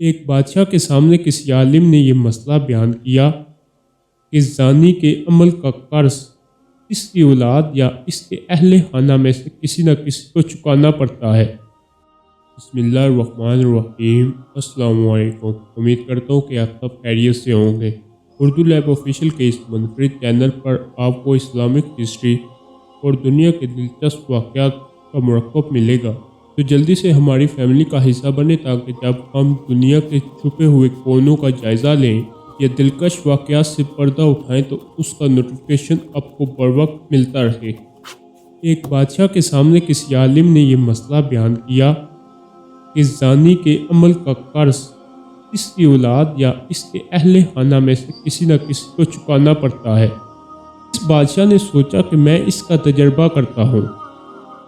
ایک بادشاہ کے سامنے کسی عالم نے یہ مسئلہ بیان کیا کہ زانی کے عمل کا قرض اس کی اولاد یا اس کے اہل خانہ میں سے کسی نہ کسی کو چکانا پڑتا ہے۔ بسم اللہ الرحمن الرحیم۔ السلام علیکم۔ امید کرتا ہوں کہ آپ سب خیریت سے ہوں گے۔ اردو لیب آفیشیل کے اس منفرد چینل پر آپ کو اسلامک ہسٹری اور دنیا کے دلچسپ واقعات کا مرکب ملے گا، تو جلدی سے ہماری فیملی کا حصہ بنے تاکہ جب ہم دنیا کے چھپے ہوئے کونوں کا جائزہ لیں یا دلکش واقعات سے پردہ اٹھائیں تو اس کا نوٹیفیکیشن آپ کو بر وقت ملتا رہے۔ ایک بادشاہ کے سامنے کسی عالم نے یہ مسئلہ بیان کیا کہ زانی کے عمل کا قرض اس کی اولاد یا اس کے اہل خانہ میں سے کسی نہ کسی کو چکانا پڑتا ہے۔ اس بادشاہ نے سوچا کہ میں اس کا تجربہ کرتا ہوں۔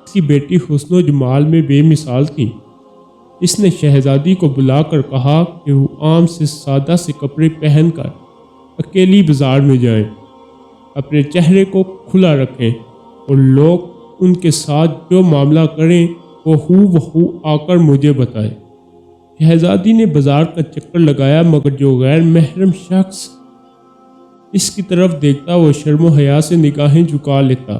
اس کی بیٹی حسن و جمال میں بے مثال تھی۔ اس نے شہزادی کو بلا کر کہا کہ وہ عام سے سادہ سے کپڑے پہن کر اکیلی بازار میں جائیں، اپنے چہرے کو کھلا رکھیں اور لوگ ان کے ساتھ جو معاملہ کریں وہ ہو بہو آ کر مجھے بتائیں۔ شہزادی نے بازار کا چکر لگایا، مگر جو غیر محرم شخص اس کی طرف دیکھتا وہ شرم و حیا سے نگاہیں جھکا لیتا۔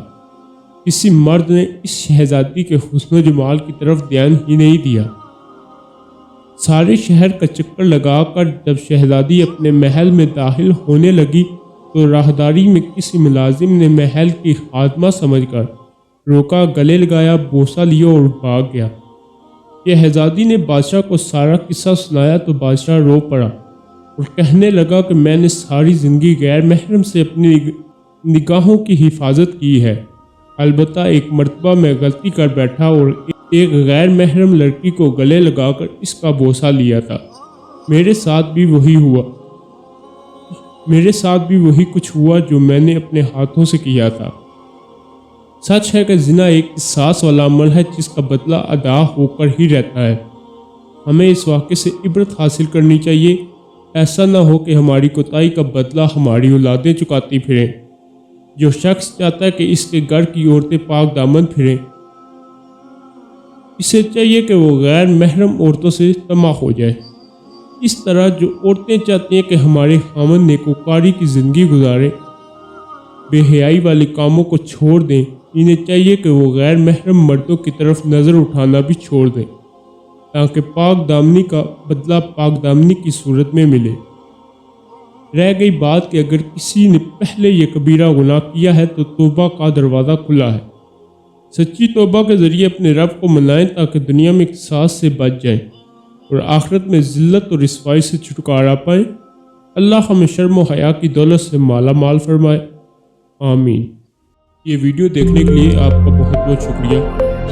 کسی مرد نے اس شہزادی کے حسن و جمال کی طرف دھیان ہی نہیں دیا۔ سارے شہر کا چکر لگا کر جب شہزادی اپنے محل میں داخل ہونے لگی تو راہداری میں کسی ملازم نے محل کی خادمہ سمجھ کر روکا، گلے لگایا، بوسہ لیا اور بھاگ گیا۔ شہزادی نے بادشاہ کو سارا قصہ سنایا تو بادشاہ رو پڑا اور کہنے لگا کہ میں نے ساری زندگی غیر محرم سے اپنی نگاہوں کی حفاظت کی ہے، البتہ ایک مرتبہ میں غلطی کر بیٹھا اور ایک غیر محرم لڑکی کو گلے لگا کر اس کا بوسہ لیا تھا۔ میرے ساتھ بھی وہی کچھ ہوا جو میں نے اپنے ہاتھوں سے کیا تھا۔ سچ ہے کہ زنا ایک احساس والا عمل ہے جس کا بدلہ ادا ہو کر ہی رہتا ہے۔ ہمیں اس واقعے سے عبرت حاصل کرنی چاہیے۔ ایسا نہ ہو کہ ہماری کوتاہی کا بدلہ ہماری اولادیں چکاتی پھریں۔ جو شخص چاہتا ہے کہ اس کے گھر کی عورتیں پاک دامن پھریں، اسے چاہیے کہ وہ غیر محرم عورتوں سے طمع ہو جائے۔ اس طرح جو عورتیں چاہتی ہیں کہ ہمارے خاوند نیکوکاری کی زندگی گزاریں، بے حیائی والے کاموں کو چھوڑ دیں، انہیں چاہیے کہ وہ غیر محرم مردوں کی طرف نظر اٹھانا بھی چھوڑ دیں تاکہ پاک دامنی کا بدلہ پاک دامنی کی صورت میں ملے۔ رہ گئی بات کہ اگر کسی نے پہلے یہ کبیرہ گناہ کیا ہے تو توبہ کا دروازہ کھلا ہے۔ سچی توبہ کے ذریعے اپنے رب کو منائیں تاکہ دنیا میں احساس سے بچ جائیں اور آخرت میں ذلت اور رسوائی سے چھٹکارا پائیں۔ اللہ ہمیں شرم و حیا کی دولت سے مالا مال فرمائے، آمین۔ یہ ویڈیو دیکھنے کے لیے آپ کا بہت بہت شکریہ۔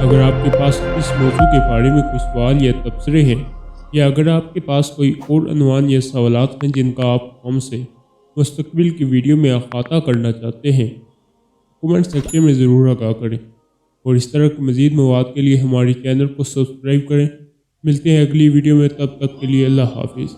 اگر آپ کے پاس اس موضوع کے بارے میں کوئی سوال یا تبصرے ہیں، یا اگر آپ کے پاس کوئی اور عنوان یا سوالات ہیں جن کا آپ ہم سے مستقبل کی ویڈیو میں احاطہ کرنا چاہتے ہیں، کمنٹ سیکشن میں ضرور آگاہ کریں، اور اس طرح کے مزید مواد کے لیے ہمارے چینل کو سبسکرائب کریں۔ ملتے ہیں اگلی ویڈیو میں، تب تک کے لیے اللہ حافظ۔